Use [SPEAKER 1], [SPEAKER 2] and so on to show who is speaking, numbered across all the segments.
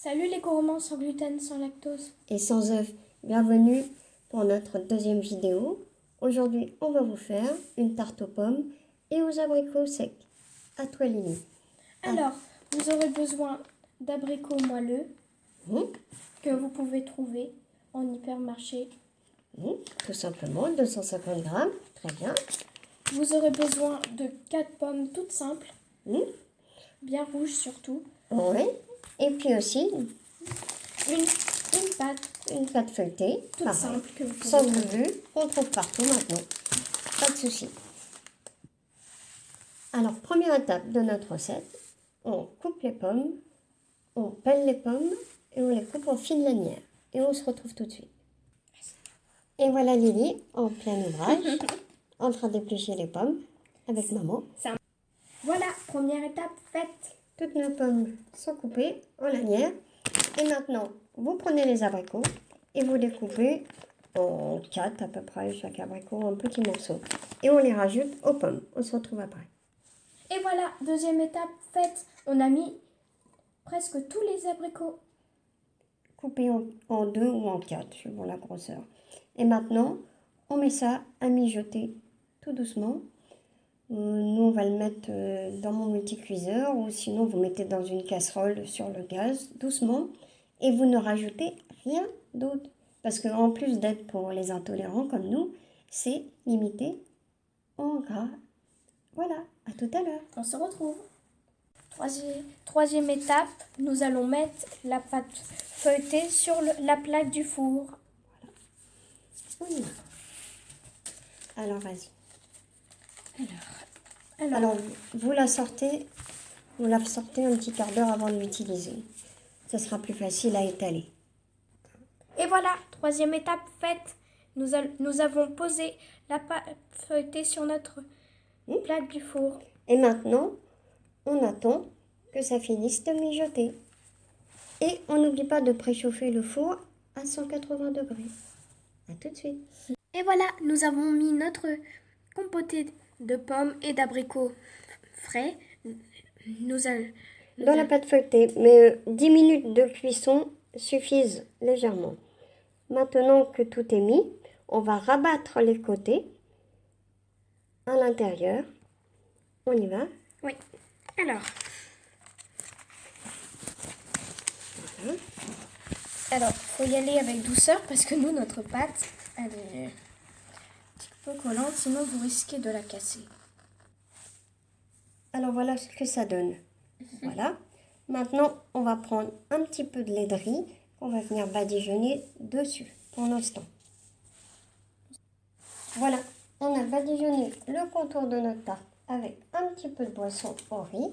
[SPEAKER 1] Salut les gourmands sans gluten, sans lactose.
[SPEAKER 2] Et sans œufs. Bienvenue pour notre deuxième vidéo. Aujourd'hui, on va vous faire une tarte aux pommes et aux abricots secs. À toi, Lily.
[SPEAKER 1] Alors, vous aurez besoin d'abricots moelleux que vous pouvez trouver en hypermarché.
[SPEAKER 2] Tout simplement, 250 grammes. Très bien.
[SPEAKER 1] Vous aurez besoin de 4 pommes toutes simples, bien rouges surtout.
[SPEAKER 2] Oui. Et puis aussi,
[SPEAKER 1] Une pâte
[SPEAKER 2] feuilletée.
[SPEAKER 1] toute
[SPEAKER 2] pareil,
[SPEAKER 1] simple que vous pouvez
[SPEAKER 2] sans
[SPEAKER 1] trouver.
[SPEAKER 2] gluten, qu'on trouve partout maintenant. Pas de souci. Alors, première étape de notre recette, on coupe les pommes, on pèle les pommes et on les coupe en fines lanières. Et on se retrouve tout de suite. Et voilà Lily, en plein ouvrage, en train d'éplucher les pommes avec maman.
[SPEAKER 1] Voilà, première étape faite.
[SPEAKER 2] Toutes nos pommes sont coupées en lanières. Et maintenant, vous prenez les abricots et vous les coupez en 4 à peu près, chaque abricot en petits morceaux. Et on les rajoute aux pommes. On se retrouve après.
[SPEAKER 1] Et voilà, deuxième étape faite. On a mis presque tous les abricots.
[SPEAKER 2] Coupés en 2 ou en 4, suivant la grosseur. Et maintenant, on met ça à mijoter tout doucement. Nous, on va le mettre dans mon multicuiseur ou sinon vous mettez dans une casserole sur le gaz, doucement. Et vous ne rajoutez rien d'autre. Parce qu'en plus d'être pour les intolérants comme nous, c'est limité en gras. Voilà, à tout à l'heure.
[SPEAKER 1] On se retrouve. Troisième étape, nous allons mettre la pâte feuilletée sur la plaque du four.
[SPEAKER 2] On y va. Alors, vas-y.
[SPEAKER 1] Alors,
[SPEAKER 2] Alors, vous la sortez un petit quart d'heure avant de l'utiliser. Ça sera plus facile à étaler.
[SPEAKER 1] et voilà, troisième étape faite. Nous avons posé la pâte feuilletée sur notre plaque du four.
[SPEAKER 2] Et maintenant, on attend que ça finisse de mijoter. Et on n'oublie pas de préchauffer le four à 180 degrés. À tout de suite.
[SPEAKER 1] Et voilà, nous avons mis notre compoté de pommes et d'abricots frais.
[SPEAKER 2] Dans la pâte feuilletée, mais 10 minutes de cuisson suffisent légèrement. Maintenant que tout est mis, on va rabattre les côtés à l'intérieur. On y va.
[SPEAKER 1] Oui. Alors.
[SPEAKER 2] Voilà.
[SPEAKER 1] Alors, faut y aller avec douceur parce que nous, notre pâte, elle est un petit peu collante, sinon vous risquez de la casser.
[SPEAKER 2] Alors voilà ce que ça donne. Voilà. Maintenant, on va prendre un petit peu de lait de riz qu'on va venir badigeonner dessus pour l'instant. Voilà, on a badigeonné le contour de notre tarte avec un petit peu de boisson au riz.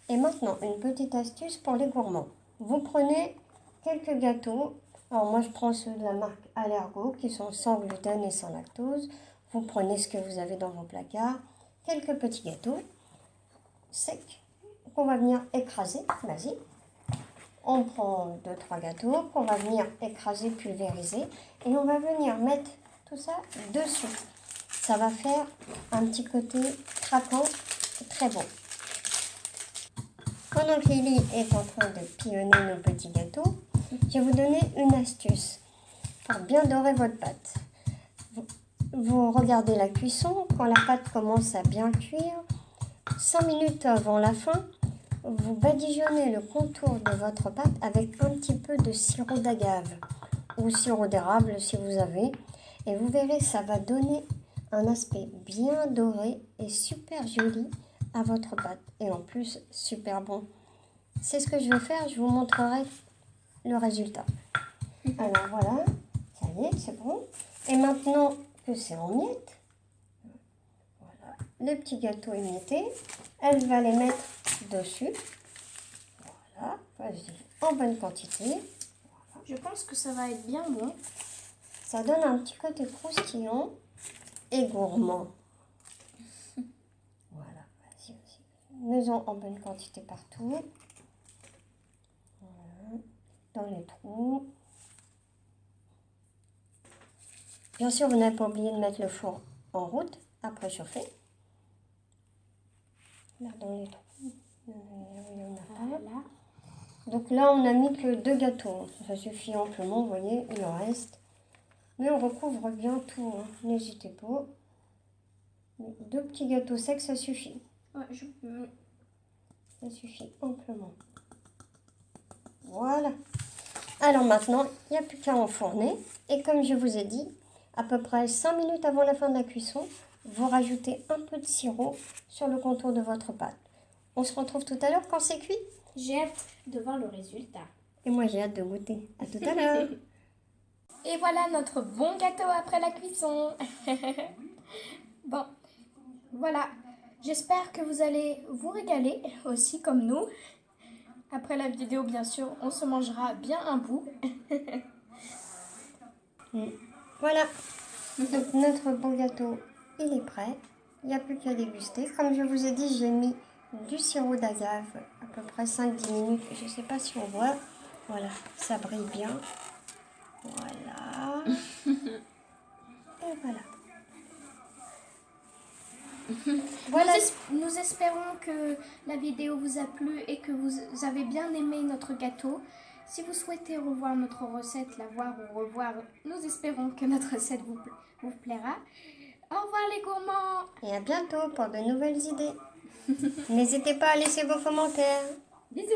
[SPEAKER 2] Et maintenant, une petite astuce pour les gourmands. Vous prenez quelques gâteaux. Alors moi, je prends ceux de la marque Allergo qui sont sans gluten et sans lactose. Vous prenez ce que vous avez dans vos placards. Quelques petits gâteaux secs qu'on va venir écraser. Vas-y. On prend 2-3 gâteaux qu'on va venir écraser, pulvériser. Et on va venir mettre tout ça dessus. Ça va faire un petit côté craquant, très bon. Pendant que Lily est en train de pilonner nos petits gâteaux, je vais vous donner une astuce pour bien dorer votre pâte. Vous regardez la cuisson, quand la pâte commence à bien cuire, 5 minutes avant la fin, vous badigeonnez le contour de votre pâte avec un petit peu de sirop d'agave ou sirop d'érable si vous avez. Et vous verrez, ça va donner un aspect bien doré et super joli à votre pâte. Et en plus, super bon. C'est ce que je vais faire, je vous montrerai le résultat. Alors voilà, ça y est, c'est bon. Et maintenant que c'est en miettes, voilà, les petits gâteaux émiettés, elle va les mettre dessus. Voilà, vas-y, en bonne quantité. Voilà.
[SPEAKER 1] Je pense que ça va être bien bon.
[SPEAKER 2] Ça donne un petit côté croustillant et gourmand. Voilà, vas-y aussi. Mets-en en bonne quantité partout. Voilà, dans les trous. Bien sûr, vous n'avez pas oublié de mettre le four en route à préchauffer. Là, dans les trous, il y en a pas.
[SPEAKER 1] Voilà.
[SPEAKER 2] Donc là, on n'a mis que 2 gâteaux. Ça suffit amplement, vous voyez, il en reste. Mais on recouvre bien tout, hein. N'hésitez pas. 2 petits gâteaux secs, ça suffit.
[SPEAKER 1] Ouais,
[SPEAKER 2] Ça suffit amplement. Voilà. Alors maintenant, il n'y a plus qu'à enfourner. Et comme je vous ai dit, à peu près 5 minutes avant la fin de la cuisson, vous rajoutez un peu de sirop sur le contour de votre pâte. On se retrouve tout à l'heure quand c'est cuit.
[SPEAKER 1] J'ai hâte de voir le résultat.
[SPEAKER 2] Et moi, j'ai hâte de goûter. À tout à l'heure.
[SPEAKER 1] Et voilà notre bon gâteau après la cuisson. Bon, voilà. J'espère que vous allez vous régaler aussi comme nous. Après la vidéo, bien sûr, on se mangera bien un bout.
[SPEAKER 2] Voilà. Donc notre bon gâteau, il est prêt. Il n'y a plus qu'à déguster. Comme je vous ai dit, j'ai mis du sirop d'agave à peu près 5-10 minutes. Je ne sais pas si on voit. Voilà, ça brille bien. Voilà. Et voilà. Voilà.
[SPEAKER 1] Nous espérons que la vidéo vous a plu et que vous avez bien aimé notre gâteau. Si vous souhaitez revoir notre recette, la voir ou revoir, nous espérons que notre recette vous plaira. Au revoir les gourmands!
[SPEAKER 2] Et à bientôt pour de nouvelles idées. N'hésitez pas à laisser vos commentaires.
[SPEAKER 1] Bisous!